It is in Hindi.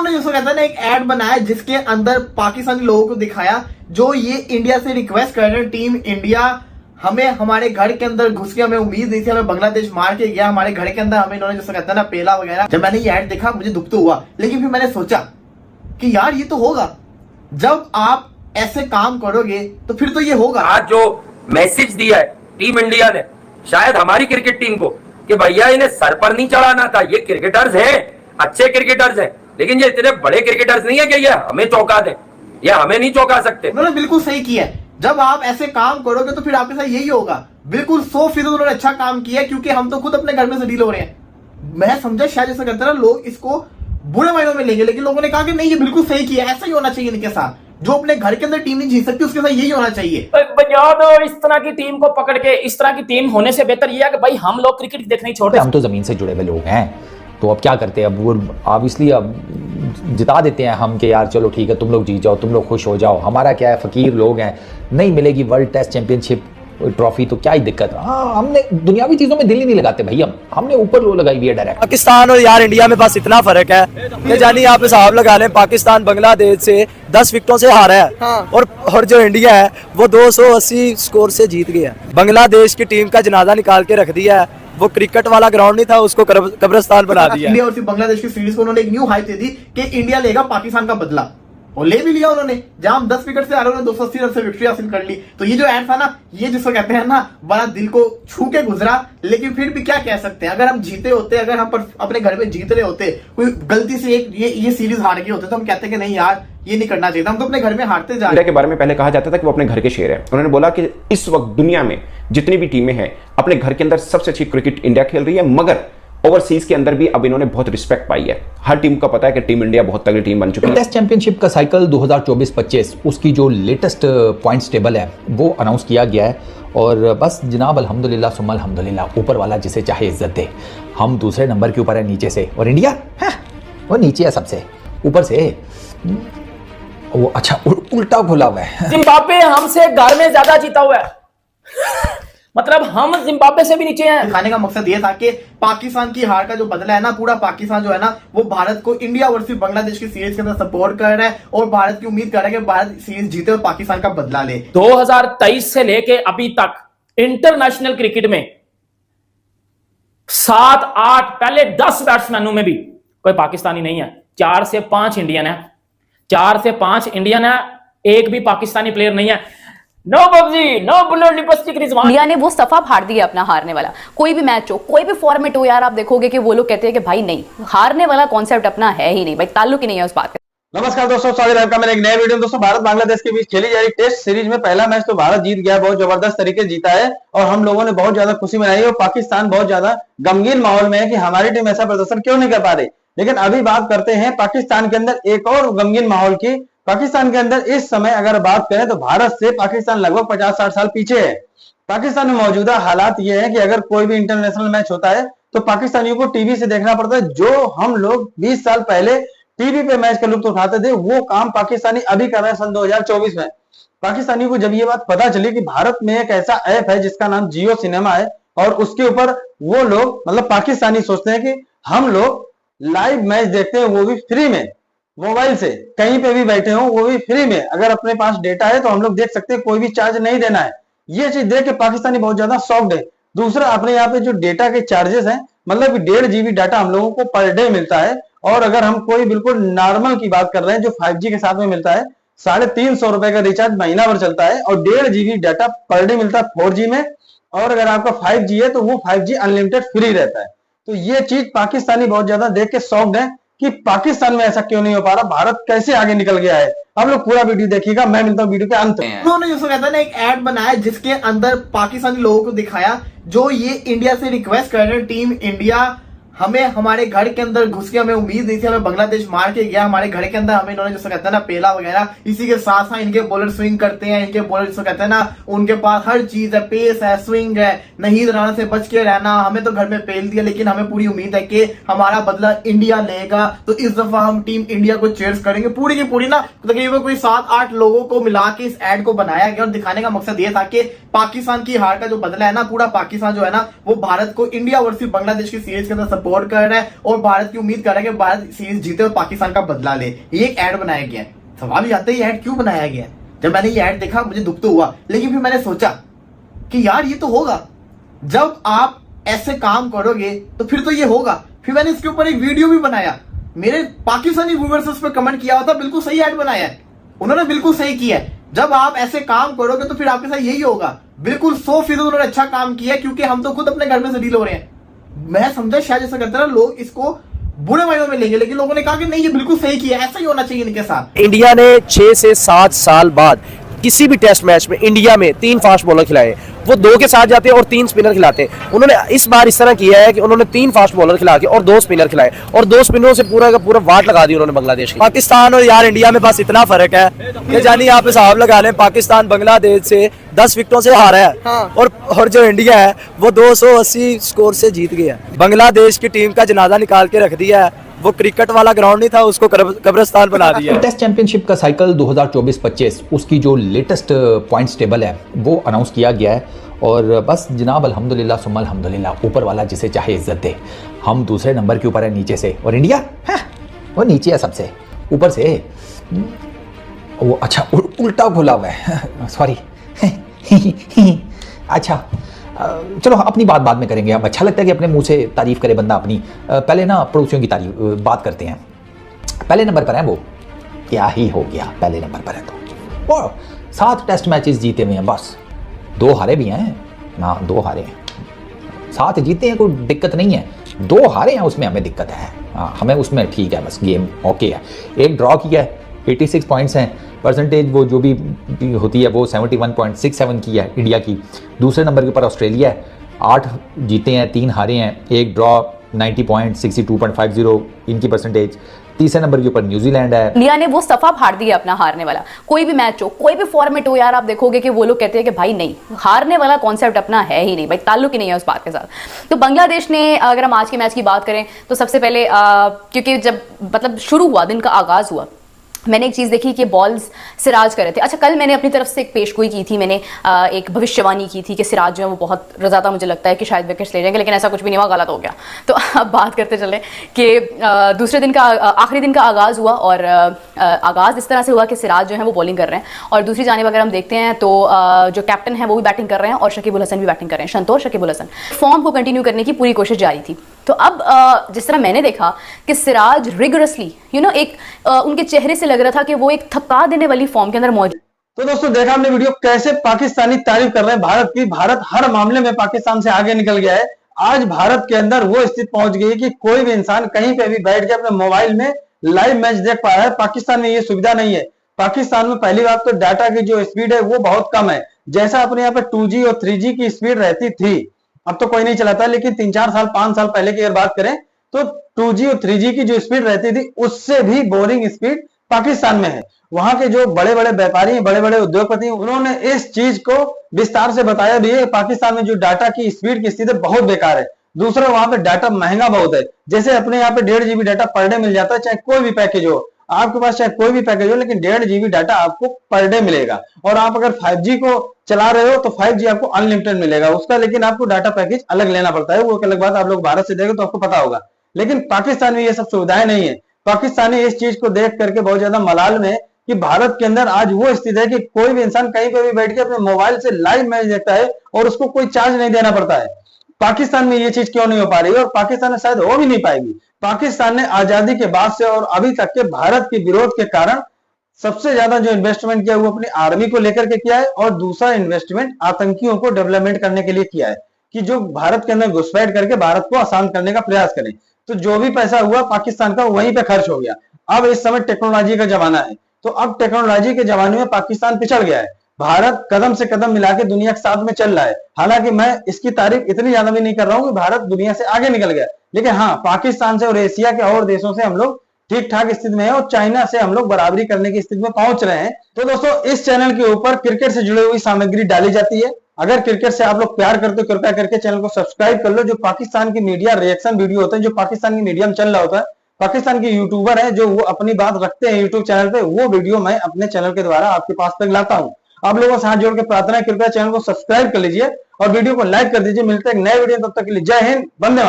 उन्होंने जिसको कहता है ना एक ऐड बनाया जिसके अंदर पाकिस्तानी लोगों को दिखाया जो ये इंडिया से रिक्वेस्ट कर रहे हैं, टीम इंडिया हमें हमारे घर के अंदर घुस के, हमें उम्मीद नहीं थी, हमें बांग्लादेश मार के गया हमारे घर के अंदर, हमें इन्होंने जिसको कहता है ना पेला वगैरह। जब मैंने ये ऐड देखा मुझे दुख तो हुआ, लेकिन फिर मैंने सोचा कि यार ये तो होगा, जब आप ऐसे काम करोगे तो फिर तो ये होगा। आज जो मैसेज दिया है टीम इंडिया ने शायद हमारी क्रिकेट टीम को कि भैया इन्हें सर पर नहीं चढ़ाना था, ये क्रिकेटर्स हैं, अच्छे क्रिकेटर्स हैं, लेकिन ये इतने बड़े क्रिकेटर्स नहीं है कि ये हमें चौंका दें, ये हमें नहीं चौंका सकते। उन्होंने बिल्कुल सही किया है, जब आप ऐसे काम करोगे तो फिर आपके साथ यही होगा। बिल्कुल 100% उन्होंने अच्छा काम किया, क्योंकि हम तो खुद अपने घर में से डील हो रहे हैं। मैं समझा शायद ऐसा करते ना लोग इसको बुरे मायनों में लेंगे, लेकिन लोगों ने कहा कि नहीं ये बिल्कुल सही किया, ऐसा ही होना चाहिए इनके साथ। जो अपने घर के अंदर टीम नहीं जीत सकती उसके साथ यही होना चाहिए। बजाओ दो इस तरह की टीम को पकड़ के, इस तरह की टीम होने से बेहतर यह है कि भाई हम लोग क्रिकेट देखने ही छोड़ते। हम तो जमीन से जुड़े हुए लोग हैं, तो अब क्या करते हैं, अब वो ऑब्वियसली अब जिता देते हैं हम कि यार चलो ठीक है तुम लोग जीत जाओ, तुम लोग खुश हो जाओ। हमारा क्या है, फकीर लोग हैं, नहीं मिलेगी वर्ल्ड टेस्ट चैंपियनशिप ट्रॉफी तो क्या ही दिक्कत। हाँ हमने दुनियावी चीजों में दिल ही नहीं लगाते भाई, हमने ऊपर लो लगाई हुई है डायरेक्ट। पाकिस्तान और यार इंडिया में बस इतना फर्क है कि जानी आप हिसाब लगा लें, पाकिस्तान बांग्लादेश से 10 विकेटों से हारा है। हाँ। और जो इंडिया है वो 280 स्कोर से जीत गया। बांग्लादेश की टीम का जनाजा निकाल के रख दिया है, वो क्रिकेट वाला ग्राउंड नहीं था, उसको कब्रिस्तान बना दिया। इंडिया और बांग्लादेश की सीरीज को उन्होंने एक न्यू हाइप दे दी कि इंडिया लेगा पाकिस्तान का बदला, और ले भी लिया उन्होंने। जहां हम 10 विकेट से आ रहे हैं 280 रन से विक्ट्री हासिल कर ली। तो ये जो ऐड था ना, ये जिसको कहते हैं ना बड़ा दिल को छू के गुजरा, लेकिन फिर भी क्या कह सकते हैं, अगर हम जीते होते, अगर हम अपने घर में जीत रहे होते, कोई गलती से एक ये सीरीज हार गई होते तो हम कहते कि नहीं यार ये नहीं करना चाहिए था, हम तो अपने घर में हारते जा रहे हैं। इंडिया के बारे में पहले कहा जाता था कि वो अपने घर के शेर है। उन्होंने बोला कि इस वक्त दुनिया में जितनी भी टीमें हैं अपने घर के अंदर सबसे अच्छी क्रिकेट इंडिया खेल रही है, मगर ओवरसीज के अंदर भी अब इन्होंने बहुत रिस्पेक्ट पाई है। हर टीम को पता है कि टीम इंडिया बहुत तगड़ी टीम बन चुकी है। टेस्ट चैंपियनशिप का साइकिल 2024-25 उसकी जो लेटेस्ट पॉइंट्स टेबल है वो अनाउंस किया गया है, और बस जनाब अल्हम्दुलिल्लाह सुम्मा अल्हम्दुलिल्लाह, ऊपर वाला जिसे चाहे इज्जत दे। हम दूसरे नंबर के ऊपर है नीचे से, और इंडिया वो नीचे है सबसे, ऊपर से वो अच्छा उल्टा खुला हुआ है। जिम्बाब्वे हमसे घर में ज्यादा जीता हुआ है, मतलब हम जिम्बाब्वे से भी नीचे हैं। दिखाने का मकसद ये था कि पाकिस्तान की हार का जो बदला है ना, पूरा पाकिस्तान जो है ना वो भारत को इंडिया वर्सेस बांग्लादेश की सीरीज के अंदर सपोर्ट कर रहा है, और भारत की उम्मीद कर रहा है कि भारत सीरीज जीते और पाकिस्तान का बदला ले। 2023 से लेके अभी तक इंटरनेशनल क्रिकेट में 7-8 पहले 10 बैट्समैनों में भी कोई पाकिस्तानी नहीं है। 4 से 5 इंडियन है, 4 से 5 इंडियन है, एक भी पाकिस्तानी प्लेयर नहीं है। No PUBG, no bullet lipstick Rizwan. India ने वो सफा फाड़ दिया अपना हारने वाला। कोई भी मैच हो, कोई भी फॉर्मेट हो, यार आप देखोगे कि वो लोग कहते हैं कि भाई नहीं, हारने वाला कॉन्सेप्ट अपना है ही नहीं भाई, ताल्लुक ही नहीं है उस बात का। नमस्कार दोस्तों, स्वागत है आपका मेरे एक नए वीडियो में। दोस्तों भारत बांग्लादेश के बीच खेली जा रही टेस्ट सीरीज में पहला मैच तो भारत जीत गया, बहुत जबरदस्त तरीके से जीता है, और हम लोगों ने बहुत ज्यादा खुशी मनाई है। और पाकिस्तान बहुत ज्यादा गमगीन माहौल में है कि हमारी टीम ऐसा प्रदर्शन क्यों नहीं कर पा रही। लेकिन अभी बात करते हैं पाकिस्तान के अंदर एक और गमगीन माहौल की। पाकिस्तान के अंदर इस समय अगर बात करें तो भारत से पाकिस्तान लगभग 50-60 साल पीछे है। पाकिस्तान में मौजूदा हालात ये है कि अगर कोई भी इंटरनेशनल मैच होता है तो पाकिस्तानियों को टीवी से देखना पड़ता है। जो हम लोग 20 साल पहले टीवी पे मैच का लुत्फ उठाते थे, वो काम पाकिस्तानी अभी कर रहे हैं सन 2024 में। पाकिस्तानियों को जब ये बात पता चली कि भारत में एक ऐसा ऐप है जिसका नाम जियो सिनेमा है, और उसके ऊपर वो लोग मतलब पाकिस्तानी सोचते हैं कि हम लोग लाइव मैच देखते हैं, वो भी फ्री में, मोबाइल से कहीं पे भी बैठे हो वो भी फ्री में। अगर अपने पास डेटा है तो हम लोग देख सकते हैं, कोई भी चार्ज नहीं देना है। ये चीज देख के पाकिस्तानी बहुत ज्यादा शॉक्ड है। दूसरा, अपने यहाँ पे जो डेटा के चार्जेस हैं, मतलब 1.5 GB डाटा हम लोगों को पर डे मिलता है, और अगर हम कोई बिल्कुल नॉर्मल की बात कर रहे हैं जो 5G के साथ में मिलता है, 350 रुपए का रिचार्ज महीना भर चलता है, और 1.5 GB डाटा पर डे मिलता है 4G में, और अगर आपका 5G है तो वो 5G अनलिमिटेड फ्री रहता है। तो ये चीज पाकिस्तानी बहुत ज्यादा देख के शॉक्ड है कि पाकिस्तान में ऐसा क्यों नहीं हो पा रहा, भारत कैसे आगे निकल गया है। आप लोग पूरा वीडियो देखिएगा, मैं मिलता हूँ वीडियो के अंत में। उन्होंने जिसको कहता है ना एक ऐड बनाया जिसके अंदर पाकिस्तानी लोगों को दिखाया जो ये इंडिया से रिक्वेस्ट कर रहे हैं, टीम इंडिया हमें हमारे घर के अंदर घुस के, हमें उम्मीद नहीं थी, हमें बांग्लादेश मार के गया हमारे घर के अंदर, हमें इन्होंने जिसको कहते हैं ना पेला वगैरह। इसी के साथ साथ इनके बॉलर स्विंग करते हैं, इनके बॉलर जिसको कहते हैं ना उनके पास हर चीज है, पेस है, स्विंग है, नाहीद राणा से बच के रहना, हमें तो घर में पेल दिया, लेकिन हमें पूरी उम्मीद है कि हमारा बदला इंडिया लेगा। तो इस दफा हम टीम इंडिया को चेयर्स करेंगे। पूरी की पूरी ना तकरीबन कोई 7-8 लोगों को मिला के इस एड को बनाया गया, और दिखाने का मकसद ये था कि पाकिस्तान की हार का जो बदला है ना, पूरा पाकिस्तान जो है ना वो भारत को इंडिया वर्सेस बांग्लादेश की सीरीज के अंदर सपोर्ट कर रहा है और भारत की उम्मीद कर रहा है कि भारत सीरीज जीते और पाकिस्तान का बदला ले। ये एक ऐड बनाया गया है। सवाल ये आता है, ये ऐड क्यों बनाया गया है? जब मैंने ये ऐड देखा मुझे दुख तो हुआ, लेकिन फिर मैंने सोचा कि यार ये तो होगा, जब आप ऐसे काम करोगे तो फिर तो ये होगा। फिर मैंने इसके ऊपर एक वीडियो भी बनाया। मेरे पाकिस्तानी व्यूअर्स उस पर कमेंट किया होता, बिल्कुल सही ऐड बनाया है, उन्होंने बिल्कुल सही किया है। जब आप ऐसे काम करोगे तो फिर आपके साथ यही होगा। बिल्कुल 100% उन्होंने अच्छा काम किया है, क्योंकि हम तो खुद अपने घर में से डील हो रहे हैं। मैं समझा शायद ऐसा करते ना लोग इसको बुरे मायनों में लेंगे, लेकिन लोगों ने कहा कि नहीं ये बिल्कुल सही किया, ऐसा ही होना चाहिए इनके साथ। इंडिया ने 6 से 7 साल बाद किसी भी टेस्ट मैच में इंडिया में 3 फास्ट बॉलर खिलाए। वो 2 के साथ जाते हैं और 3 स्पिनर खिलाते हैं। उन्होंने इस बार इस तरह किया है कि उन्होंने 3 फास्ट बॉलर खिला के और 2 स्पिनर खिलाए और 2 स्पिनरों से पूरा का पूरा वाट लगा दी उन्होंने बांग्लादेश की। पाकिस्तान और यार इंडिया में बस इतना फर्क है कि जानिए आप हिसाब लगा लें, पाकिस्तान बांग्लादेश से 10 विकेटों से हारा है। हाँ। और जो इंडिया है वो 280 स्कोर से जीत गया है। बांग्लादेश की टीम का जनाजा निकाल के रख दिया है। वो क्रिकेट वाला ग्राउंड नहीं था, उसको कब्रिस्तान बना दिया। टेस्ट चैंपियनशिप का साइकिल 2024-25 उसकी जो लेटेस्ट पॉइंट्स टेबल है वो अनाउंस किया गया है और बस जनाब अल्हम्दुलिल्लाह सुम्मा अल्हम्दुलिल्लाह, ऊपर वाला जिसे चाहे इज्जत दे। हम दूसरे नंबर के ऊपर है नीचे से, और इंडिया वो नीचे है सबसे ऊपर से। वो अच्छा उल्टा खोला हुआ है, सॉरी। अच्छा चलो अपनी बात बाद में करेंगे। अब अच्छा लगता है कि अपने मुंह से तारीफ करे बंदा अपनी। पहले ना पड़ोसियों की तारीफ बात करते हैं। पहले नंबर पर है वो, क्या ही हो गया, पहले नंबर पर है तो। और 7 टेस्ट मैचेस जीते हुए हैं, बस 2 हारे भी हैं ना, 2 हारे हैं। 7 जीते हैं, कोई दिक्कत नहीं है। 2 हारे हैं उसमें हमें दिक्कत है। हाँ हमें उसमें ठीक है, बस गेम ओके है। एक ड्रॉ किया है, 86 पॉइंट्स हैं। परसेंटेज वो जो भी होती है वो 71.67 की है इंडिया की। दूसरे नंबर के ऊपर ऑस्ट्रेलिया है, 8 जीते हैं 3 हारे हैं, एक ड्रॉ 90.62.50 इनकी परसेंटेज। तीसरे नंबर के ऊपर न्यूजीलैंड है। इंडिया ने वो सफा फाड़ दिया अपना हारने वाला। कोई भी मैच हो, कोई भी फॉर्मेट हो यार, आप देखोगे कि वो लोग कहते हैं कि भाई नहीं, हारने वाला कॉन्सेप्ट अपना है ही नहीं, भाई ताल्लुक ही नहीं है उस बात के साथ। तो बांग्लादेश ने, अगर हम आज के मैच की बात करें तो सबसे पहले क्योंकि जब मतलब शुरू हुआ, दिन का आगाज हुआ, मैंने एक चीज़ देखी कि बॉल्स सिराज कर रहे थे। अच्छा, कल मैंने अपनी तरफ से एक पेशगोई की थी, मैंने एक भविष्यवाणी की थी कि सिराज जो है वो बहुत ज़्यादा मुझे लगता है कि शायद विकेट्स ले जाएंगे, लेकिन ऐसा कुछ भी नहीं हुआ, गलत हो गया। तो अब बात करते चले कि दूसरे दिन का, आखिरी दिन का आगाज़ हुआ और आगाज़ इस तरह से हुआ कि सिराज जो है वो बॉलिंग कर रहे हैं और दूसरी जानिब अगर हम देखते हैं तो जो कैप्टन है वो भी बैटिंग कर रहे हैं और शकीब उल हसन भी बैटिंग कर रहे हैं, संतोष शकीब उल हसन। फॉर्म को कंटिन्यू करने की पूरी कोशिश जारी थी। तो अब जिस तरह मैंने देखा कि सिराज रिगरसली एक उनके चेहरे से लग रहा था कि वो एक थका देने वाली फॉर्म के अंदर मौजूद। तो दोस्तों देखा हमने वीडियो, कैसे पाकिस्तानी तारीफ कर रहे हैं भारत की। भारत हर मामले में पाकिस्तान से आगे निकल गया है। आज भारत के अंदर वो स्थिति पहुंच गई है कि कोई भी इंसान कहीं पे भी बैठ के अपने मोबाइल में लाइव मैच देख पा रहा है। पाकिस्तान में ये सुविधा नहीं है। पाकिस्तान में पहली बात तो डाटा की जो स्पीड है वो बहुत कम है। जैसा अपने यहाँ पे 2G और 3G की स्पीड रहती थी, अब तो कोई नहीं चलाता, लेकिन 3-4 साल 5 साल पहले की अगर बात करें तो 2G और 3G की जो स्पीड रहती थी उससे भी बोरिंग स्पीड पाकिस्तान में है। वहां के जो बड़े बड़े व्यापारी हैं, बड़े बड़े उद्योगपति हैं, उन्होंने इस चीज को विस्तार से बताया भी है। पाकिस्तान में जो डाटा की स्पीड की स्थिति बहुत बेकार है। दूसरा, वहां पे डाटा महंगा बहुत है। जैसे अपने यहाँ पे 1.5 GB data per day meal जाता है, चाहे कोई भी पैकेज हो आपके पास, चाहे कोई भी पैकेज हो, लेकिन 1.5 GB डाटा आपको पर डे मिलेगा। और आप अगर 5G को चला रहे हो तो 5G आपको अनलिमिटेड मिलेगा उसका, लेकिन आपको डाटा पैकेज अलग लेना पड़ता है। वो एक अलग बात, आप लोग भारत से देखें तो आपको पता होगा। लेकिन पाकिस्तान में ये सब सुविधाएं नहीं है। पाकिस्तानी इस चीज को देख करके बहुत ज्यादा मलाल में कि भारत के अंदर आज वो स्थिति है कि कोई भी इंसान कहीं पर भी बैठ के अपने मोबाइल से लाइव मैच देखता है और उसको कोई चार्ज नहीं देना पड़ता है। पाकिस्तान में ये चीज क्यों नहीं हो पा रही है और पाकिस्तान में शायद हो भी नहीं पाएगी। पाकिस्तान ने आजादी के बाद से और अभी तक के भारत के विरोध के कारण सबसे ज्यादा जो इन्वेस्टमेंट किया वो अपनी आर्मी को लेकर के किया है और दूसरा इन्वेस्टमेंट आतंकियों को डेवलपमेंट करने के लिए किया है कि जो भारत के अंदर घुसपैठ करके भारत को आसान करने का प्रयास करें। तो जो भी पैसा हुआ पाकिस्तान का वहीं पे खर्च हो गया। अब इस समय टेक्नोलॉजी का जमाना है, तो अब टेक्नोलॉजी के जमाने में पाकिस्तान पिछड़ गया है। भारत कदम से कदम मिला के दुनिया के साथ में चल रहा है। हालांकि मैं इसकी तारीफ इतनी ज्यादा भी नहीं कर रहा हूं कि भारत दुनिया से आगे निकल गया, लेकिन हाँ, पाकिस्तान से और एशिया के और देशों से हम लोग ठीक ठाक स्थिति में है और चाइना से हम लोग बराबरी करने की स्थिति में पहुंच रहे हैं। तो दोस्तों, इस चैनल के ऊपर क्रिकेट से जुड़ी हुई सामग्री डाली जाती है। अगर क्रिकेट से आप लोग प्यार करते हो कृपया करके चैनल को सब्सक्राइब कर लो। जो पाकिस्तान की मीडिया रिएक्शन वीडियो होते हैं, जो पाकिस्तान की मीडिया में चल रहा होता है, पाकिस्तान के यूट्यूबर है जो वो अपनी बात रखते हैं यूट्यूब चैनल पे, वो वीडियो मैं अपने चैनल के द्वारा आपके पास तक लाता हूं। आप लोगों से हाथ जोड़ के प्रार्थना है, कृपया चैनल को सब्सक्राइब कर लीजिए और वीडियो को लाइक कर दीजिए। मिलते हैं एक नए वीडियो, तब तक के लिए जय हिंद, वंदे मातरम।